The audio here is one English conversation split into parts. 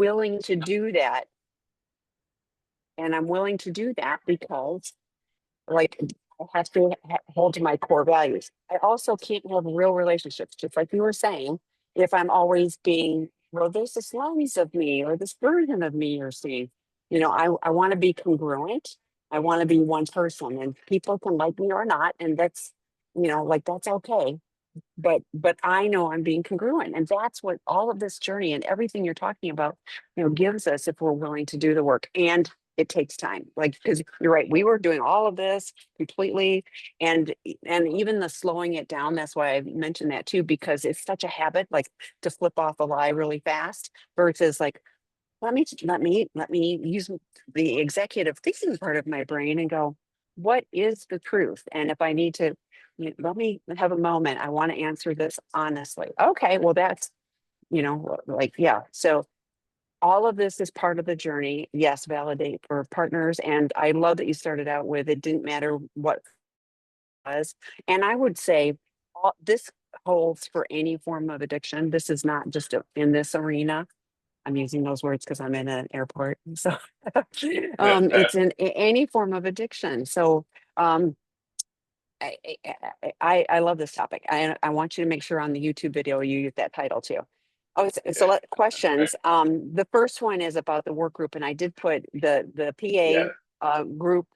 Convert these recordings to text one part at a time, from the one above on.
willing to do that. And I'm willing to do that because, like, I have to hold to my core values. I also can't have real relationships, just like you were saying, if I'm always being, well, there's this lens of me or this version of me you're seeing. I want to be congruent. I want to be one person, and people can like me or not, and that's, like, that's okay. But I know I'm being congruent, and that's what all of this journey and everything you're talking about, gives us if we're willing to do the work. And it takes time, like, because you're right, we were doing all of this completely, and even the slowing it down, that's why I mentioned that too, because it's such a habit, like, to flip off a lie really fast versus like, let me use the executive thinking part of my brain and go, what is the truth? And if I need to, let me have a moment. I want to answer this honestly. Okay, well, that's, like, yeah. So all of this is part of the journey. Yes, validate for partners. And I love that you started out with, it didn't matter what it was. And I would say this holds for any form of addiction. This is not just in this arena. I'm using those words because I'm in an airport. So it's in any form of addiction. So I, I love this topic. I want you to make sure on the YouTube video you use that title too. Oh, questions. The first one is about the work group, and I did put the PA group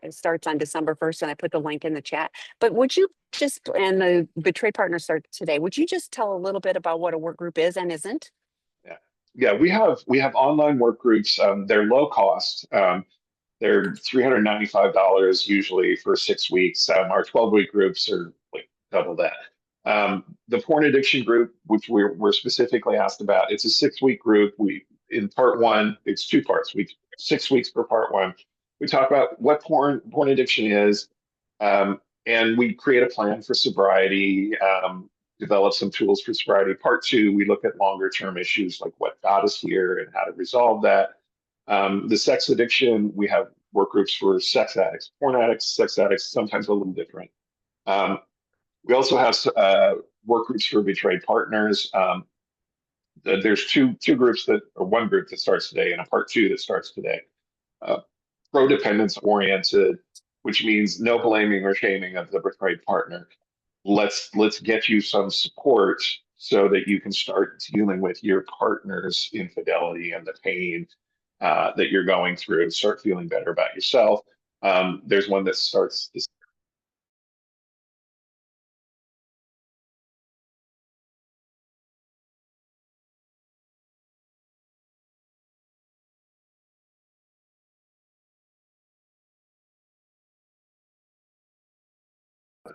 starts on December 1st, and I put the link in the chat. But would you just, and the Betrayed Partner starts today, would you just tell a little bit about what a work group is and isn't? Yeah, we have online work groups. They're low cost. They're $395 usually for 6 weeks. Our 12-week groups are like double that. The porn addiction group, which we're specifically asked about, it's a 6-week group. In part one, it's 2 parts. 6 weeks per part one. We talk about what porn addiction is, and we create a plan for sobriety. Develop some tools for sobriety. Part 2, we look at longer term issues like what got us here and how to resolve that. The sex addiction, we have work groups for sex addicts, porn addicts, sex addicts, sometimes a little different. We also have work groups for betrayed partners. There's two groups or one group that starts today and a part 2 that starts today. Pro-dependence oriented, which means no blaming or shaming of the betrayed partner. Let's get you some support so that you can start dealing with your partner's infidelity and the pain that you're going through and start feeling better about yourself. There's one that starts this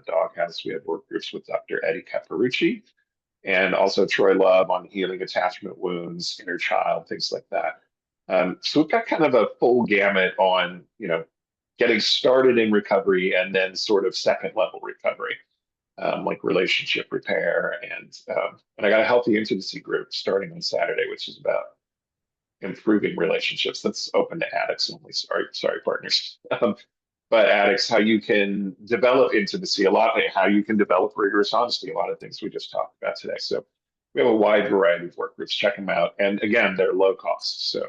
doghouse. We have work groups with Dr. Eddie Caparucci and also Troy Love on healing attachment wounds, inner child, things like that. So we've got kind of a full gamut on, getting started in recovery and then sort of second level recovery, like relationship repair. And I got a healthy intimacy group starting on Saturday, which is about improving relationships. That's open to addicts only. Sorry, partners. But addicts, how you can develop intimacy, how you can develop rigorous honesty, a lot of things we just talked about today. So we have a wide variety of work groups. Check them out. And again, they're low cost. So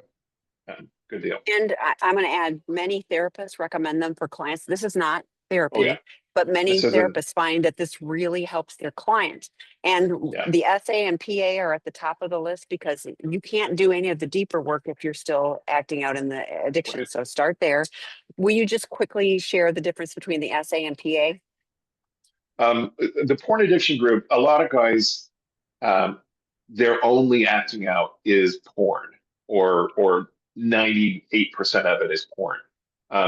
good deal. And I'm going to add, many therapists recommend them for clients. This is not therapy, but many therapists find that this really helps their clients. And the SA and PA are at the top of the list because you can't do any of the deeper work if you're still acting out in the addiction. Right. So start there. Will you just quickly share the difference between the SA and PA? The porn addiction group, a lot of guys, their only acting out is porn, or 98% of it is porn.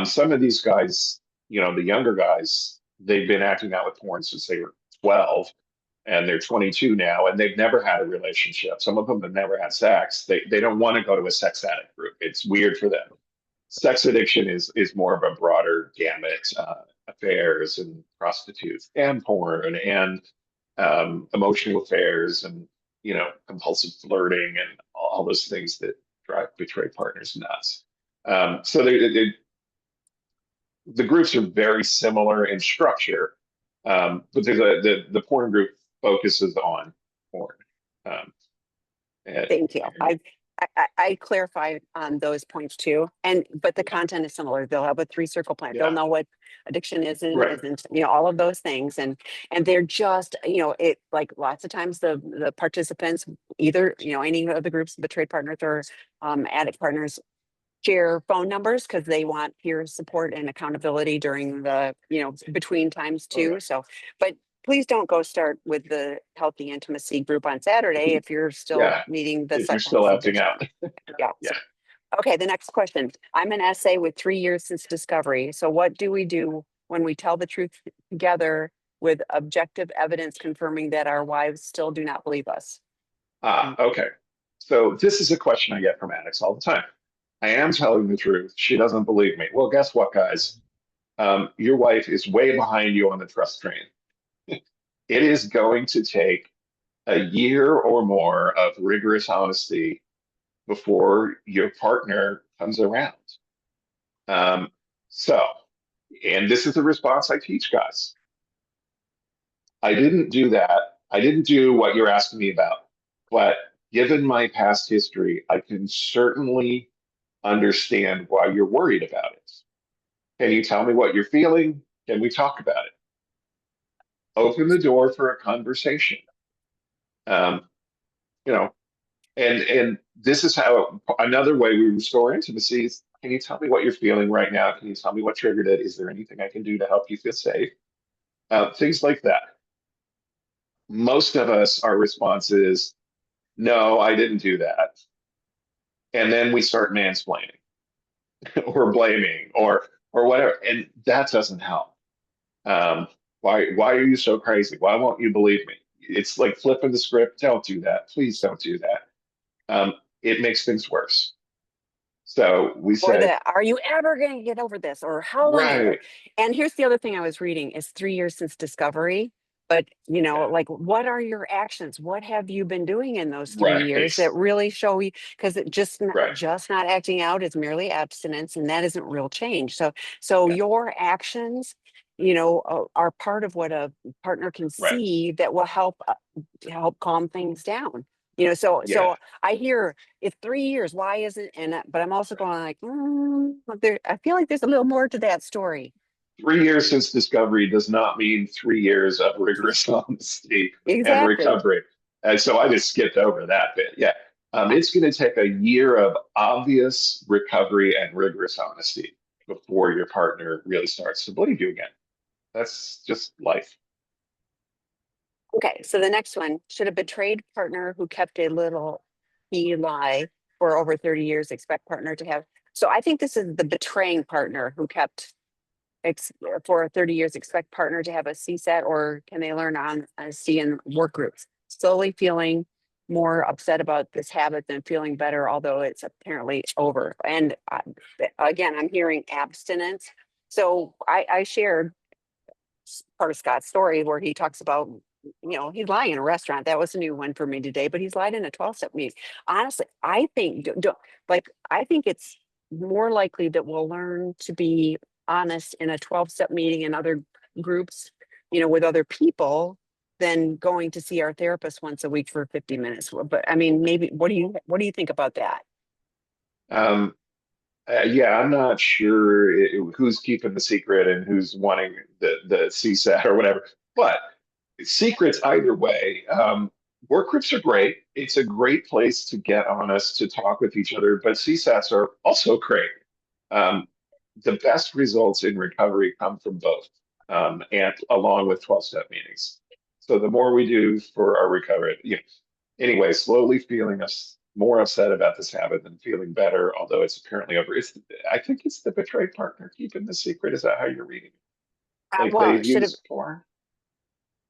Some of these guys, the younger guys, they've been acting out with porn since they were 12 and they're 22 now, and they've never had a relationship. Some of them have never had sex. They don't want to go to a sex addict group. It's weird for them. Sex addiction is more of a broader gamut, affairs and prostitutes and porn and emotional affairs and, compulsive flirting and all those things that drive betrayed partners nuts. So the groups are very similar in structure, but the porn group focuses on porn. Thank you. I clarify on those points too. But the content is similar. They'll have a 3 circle plan. They'll Yeah, know what addiction is and right. isn't, all of those things. And they're just, it like lots of times the participants, either, any of the groups, betrayed partners or addict partners, share phone numbers because they want peer support and accountability during the, between times Okay. too. So, but please don't go start with the healthy intimacy group on Saturday if you're still Yeah, needing the if you're still supplements opting addiction. out. Yeah. Yeah. Okay, the next question. I'm an SA with 3 years since discovery. So what do we do when we tell the truth together with objective evidence confirming that our wives still do not believe us? Okay. So this is a question I get from addicts all the time. I am telling the truth. She doesn't believe me. Well, guess what, guys? Your wife is way behind you on the trust train. It is going to take a year or more of rigorous honesty before your partner comes around. Um, so, and this is the response I teach guys. I didn't do that. I didn't do what you're asking me about. But given my past history, I can certainly understand why you're worried about it. Can you tell me what you're feeling? Can we talk about it? Open the door for a conversation. Um, you know, and this is how another way we restore intimacy is, can you tell me what you're feeling right now? Can you tell me what triggered it? Is there anything I can do to help you feel safe? Things like that. Most of us, our response is, no, I didn't do that. And then we start mansplaining or blaming or whatever. And that doesn't help. Why are you so crazy? Why won't you believe me? It's like flipping the script. Don't do that. Please don't do that. It makes things worse. So we Or say, the, are you ever going to get over this? Or how long? right, And here's the other thing I was reading is 3 years since discovery. But, yeah, like, what are your actions? What have you been doing in those three right, years that really show you? Because it right, just not acting out is merely abstinence, and that isn't real change. So yeah, your actions, are part of what a partner can right, see that will help calm things down. So yeah. I hear it's 3 years. Why isn't but I'm also going like, there. I feel like there's a little more to that story. 3 years since discovery does not mean 3 years of rigorous honesty and Exactly. recovery. And so I just skipped over that bit. Yeah. I- It's going to take a year of obvious recovery and rigorous honesty before your partner really starts to believe you again. That's just life. Okay, so the next one, should a betrayed partner who kept a little lie for over 30 years expect partner to have? So I think this is the betraying partner who kept ex, for 30 years expect partner to have a CSAT, or can they learn on a C in work groups? Slowly feeling more upset about this habit than feeling better, although it's apparently over. And again, I'm hearing abstinence. So I shared part of Scott's story where he talks about, he's lying in a restaurant. That was a new one for me today, but he's lied in a 12-step meeting. Honestly, I think, I think it's more likely that we'll learn to be honest in a 12-step meeting and other groups, with other people than going to see our therapist once a week for 50 minutes. But I mean, maybe, what do you think about that? Um, yeah, I'm not sure who's keeping the secret and who's wanting the CSAT or whatever, but secrets either way. Work groups are great. It's a great place to get honest, to talk with each other, but CSATs are also great. Um, the best results in recovery come from both, and along with 12-step meetings. So the more we do for our recovery, anyway, slowly feeling us more upset about this habit than feeling better, although it's apparently over. I think it's the betrayed partner keeping the secret. Is that how you're reading it? Like Well, they've should have used for?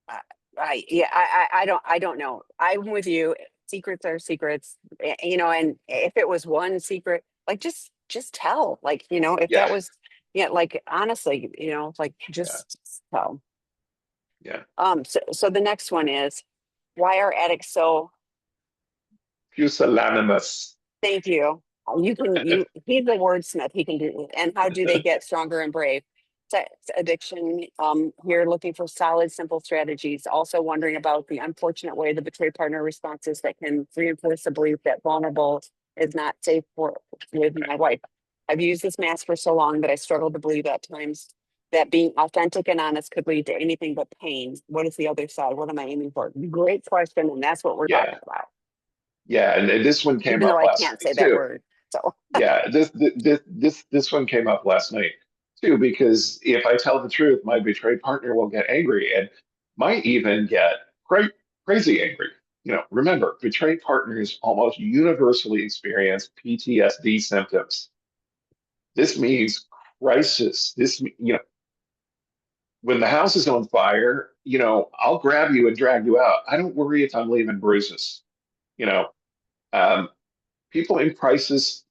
Uh, yeah, I don't know. I'm with you. Secrets are secrets, and if it was one secret, like just tell, like, if Yeah, that was, yeah, like honestly, like yeah, just tell. yeah. So the next one is, why are addicts so, Pusillanimous. thank you. He's a wordsmith. He can do, and how do they get stronger and brave? Sex addiction, here looking for solid, simple strategies. Also wondering about the unfortunate way the betrayed partner responses that can reinforce the belief that vulnerable is not safe for with my wife. I've used this mask for so long that I struggle to believe at times that being authentic and honest could lead to anything but pain. What is the other side? What am I aiming for? Great question, and that's what we're Yeah, talking about. yeah, and this one came Even though up I last can't night say that too. word. So Yeah, this one came up last night too, because if I tell the truth, my betrayed partner will get angry and might even get cra crazy angry. Remember, betrayed partners almost universally experience PTSD symptoms. This means crisis. When the house is on fire, I'll grab you and drag you out. I don't worry if I'm leaving bruises. You know, um, People in crisis